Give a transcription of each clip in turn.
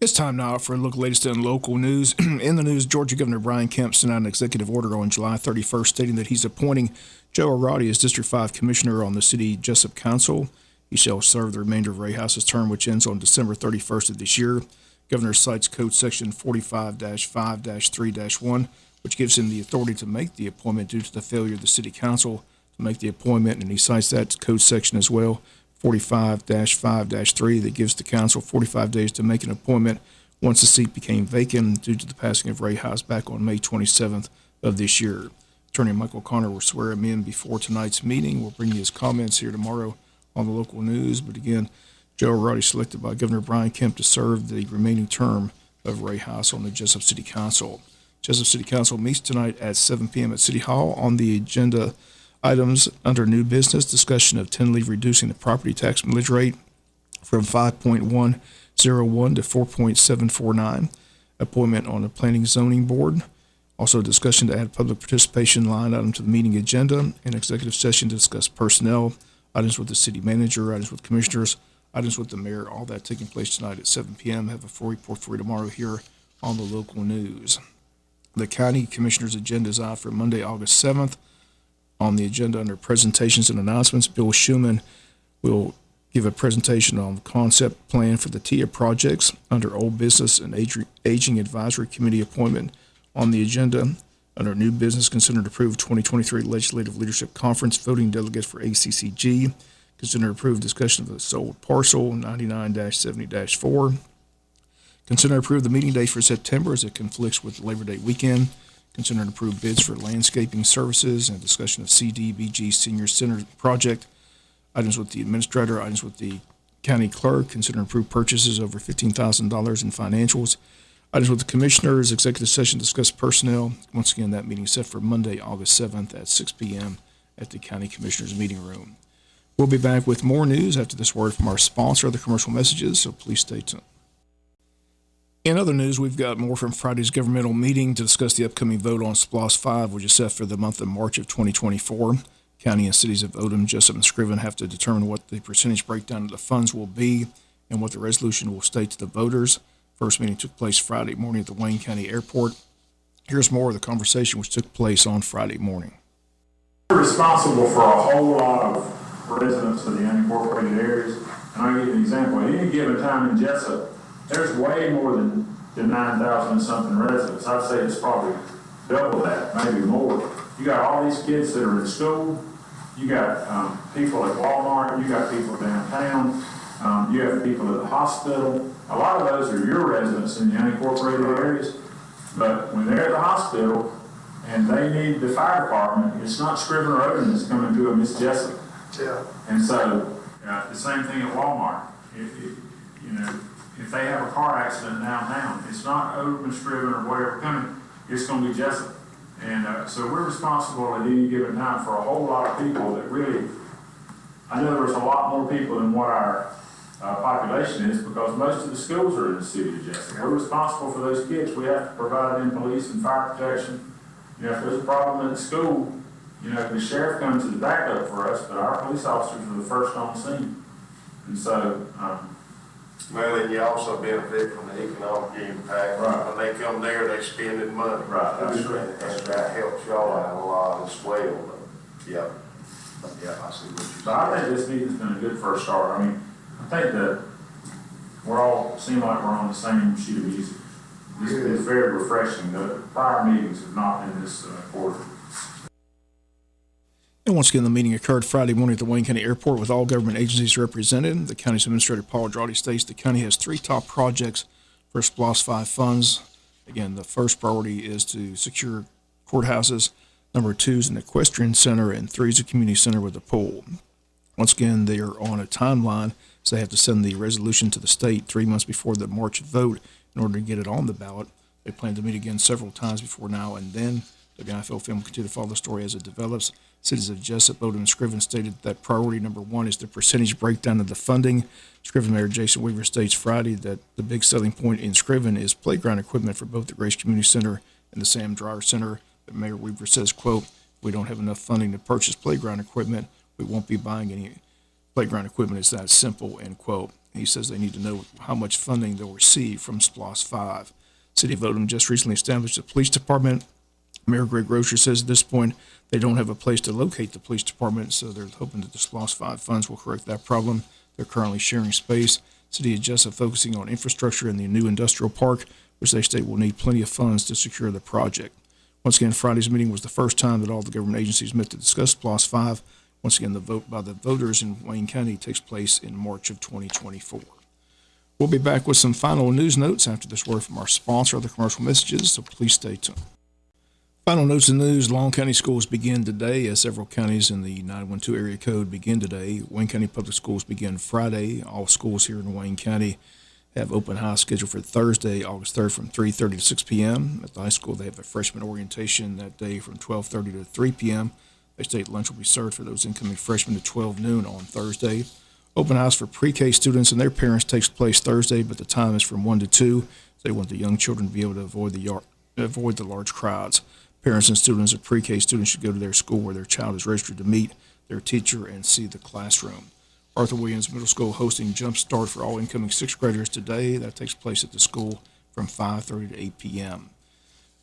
It's time now for a look at the latest in local news. In the news, Georgia Governor Brian Kemp sent out an executive order on July 31st stating that he's appointing Joe Arati as District 5 Commissioner on the City Jesup Council. He shall serve the remainder of Ray House's term, which ends on December 31st of this year. Governor cites Code Section 45-5-3-1, which gives him the authority to make the appointment due to the failure of the City Council to make the appointment, and he cites that code section as well, 45-5-3, that gives the council 45 days to make an appointment once the seat became vacant due to the passing of Ray House back on May 27th of this year. Attorney Michael Connor will swear him in before tonight's meeting. We'll bring you his comments here tomorrow on the local news. But again, Joe Arati selected by Governor Brian Kemp to serve the remaining term of Ray House on the Jesup City Council. Jesup City Council meets tonight at 7 p.m. at City Hall. On the agenda items under new business, discussion of tentatively reducing the property tax millage rate from 5.101 to 4.749, appointment on the Planning Zoning Board. Also, discussion to add public participation line item to the meeting agenda, and executive session to discuss personnel, items with the city manager, items with commissioners, items with the mayor, all that taking place tonight at 7 p.m. Have a full report for you tomorrow here on the local news. The county commissioners' agenda is out for Monday, August 7th. On the agenda under presentations and announcements, Bill Schuman will give a presentation on the concept plan for the TIA projects. Under old business and aging advisory committee appointment on the agenda. Under new business, consider to approve 2023 legislative leadership conference voting delegate for ACCG. Consider to approve discussion of the sold parcel 99-70-4. Consider to approve the meeting date for September as it conflicts with the Labor Day weekend. Consider to approve bids for landscaping services and discussion of CDBG Senior Center project. Items with the administrator, items with the county clerk. Consider to approve purchases over $15,000 in financials. Items with the commissioners, executive session, discuss personnel. Once again, that meeting is set for Monday, August 7th at 6 p.m. at the county commissioners meeting room. We'll be back with more news after this word from our sponsor, the commercial messages, so please stay tuned. In other news, we've got more from Friday's governmental meeting to discuss the upcoming vote on SPLOST 5, which is set for the month of March of 2024. County and cities of Odom, Jesup, and Scriven have to determine what the percentage breakdown of the funds will be and what the resolution will state to the voters. First meeting took place Friday morning at the Wayne County Airport. Here's more of the conversation which took place on Friday morning. We're responsible for a whole lot of residents of the unincorporated areas. And I'll give you an example. At any given time in Jesup, there's way more than 9,000 and something residents. I'd say it's probably double that, maybe more. You got all these kids that are in school. You got people at Walmart. You got people downtown. You have people at the hospital. A lot of those are your residents in the unincorporated areas. But when they're at the hospital and they need the fire department, it's not Scriven or Odom that's coming to them, it's Jesup. Yeah. And so the same thing at Walmart. If they have a car accident downtown, it's not Odom and Scriven or whatever coming, it's going to be Jesup. And so we're responsible at any given time for a whole lot of people that really, I know there's a lot more people than what our population is because most of the schools are in the city of Jesup. We're responsible for those kids. We have to provide them police and fire protection. If there's a problem in the school, the sheriff comes to the backup for us, but our police officers are the first on scene. And so, well, and you also benefit from the economic impact. Right. When they come there, they're spending money. Right. And that helps y'all out a lot as well. Yeah, I see what you're saying. But I think this meeting's been a good first start. I mean, I think that we're all seem like we're on the same sheet of music. This is very refreshing. The prior meetings have not been this quarter. And once again, the meeting occurred Friday morning at the Wayne County Airport with all government agencies represented. The county's administrator, Paul Andrade, states the county has three top projects for SPLOST 5 funds. Again, the first priority is to secure courthouses. Number 2 is an equestrian center, and 3 is a community center with a pool. Once again, they are on a timeline, so they have to send the resolution to the state 3 months before the March vote in order to get it on the ballot. They plan to meet again several times before now and then. WIFO film will continue to follow the story as it develops. Cities of Jesup, Odom, and Scriven stated that priority number 1 is the percentage breakdown of the funding. Scriven Mayor Jason Weaver states Friday that the big selling point in Scriven is playground equipment for both the Grace Community Center and the Sam Dreyer Center. But Mayor Weaver says, quote, "We don't have enough funding to purchase playground equipment. We won't be buying any playground equipment. It's that simple," end quote. He says they need to know how much funding they'll receive from SPLOST 5. City of Odom just recently established a police department. Mayor Greg Rocher says at this point they don't have a place to locate the police department, so they're hoping that the SPLOST 5 funds will correct that problem. They're currently sharing space. City of Jesup focusing on infrastructure in the new industrial park, which they state will need plenty of funds to secure the project. Once again, Friday's meeting was the first time that all the government agencies met to discuss SPLOST 5. Once again, the vote by the voters in Wayne County takes place in March of 2024. We'll be back with some final news notes after this word from our sponsor, other commercial messages, so please stay tuned. Final notes and news. Long County schools begin today as several counties in the 912 area code begin today. Wayne County Public Schools begin Friday. All schools here in Wayne County have open house scheduled for Thursday, August 3rd from 3:30 to 6 p.m. At the high school, they have a freshman orientation that day from 12:30 to 3 p.m. They state lunch will be served for those incoming freshmen at 12 noon on Thursday. Open house for pre-K students and their parents takes place Thursday, but the time is from 1 to 2. They want the young children to be able to avoid the large crowds. Parents and students of pre-K students should go to their school where their child is registered to meet their teacher and see the classroom. Arthur Williams Middle School hosting Jump Start for all incoming sixth graders today. That takes place at the school from 5:30 to 8 p.m.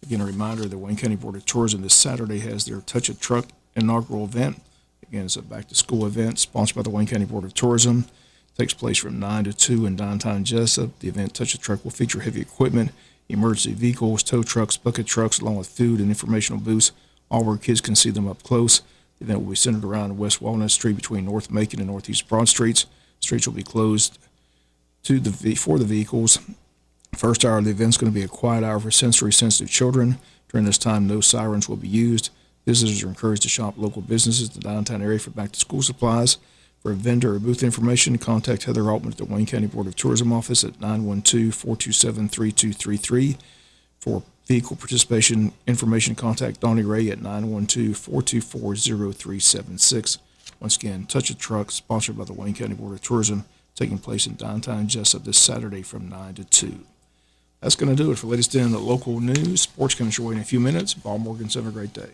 Again, a reminder, the Wayne County Board of Tourism this Saturday has their Touch a Truck inaugural event. Again, it's a back-to-school event sponsored by the Wayne County Board of Tourism. It takes place from 9 to 2 in downtown Jesup. The event, Touch a Truck, will feature heavy equipment, emergency vehicles, tow trucks, bucket trucks, along with food and informational booths, all where kids can see them up close. The event will be centered around West Walnut Street between North Macon and Northeast Broad Streets. Streets will be closed for the vehicles. First hour of the event is going to be a quiet hour for sensory-sensitive children. During this time, no sirens will be used. Visitors are encouraged to shop local businesses in the downtown area for back-to-school supplies. For vendor or booth information, contact Heather Altman at the Wayne County Board of Tourism office at 912-427-3233. For vehicle participation information, contact Donnie Ray at 912-424-0376. Once again, Touch a Truck, sponsored by the Wayne County Board of Tourism, taking place in downtown Jesup this Saturday from 9 to 2. That's going to do it for the latest in the local news. Sports coming your way in a few minutes. Bob Morgan's have a great day.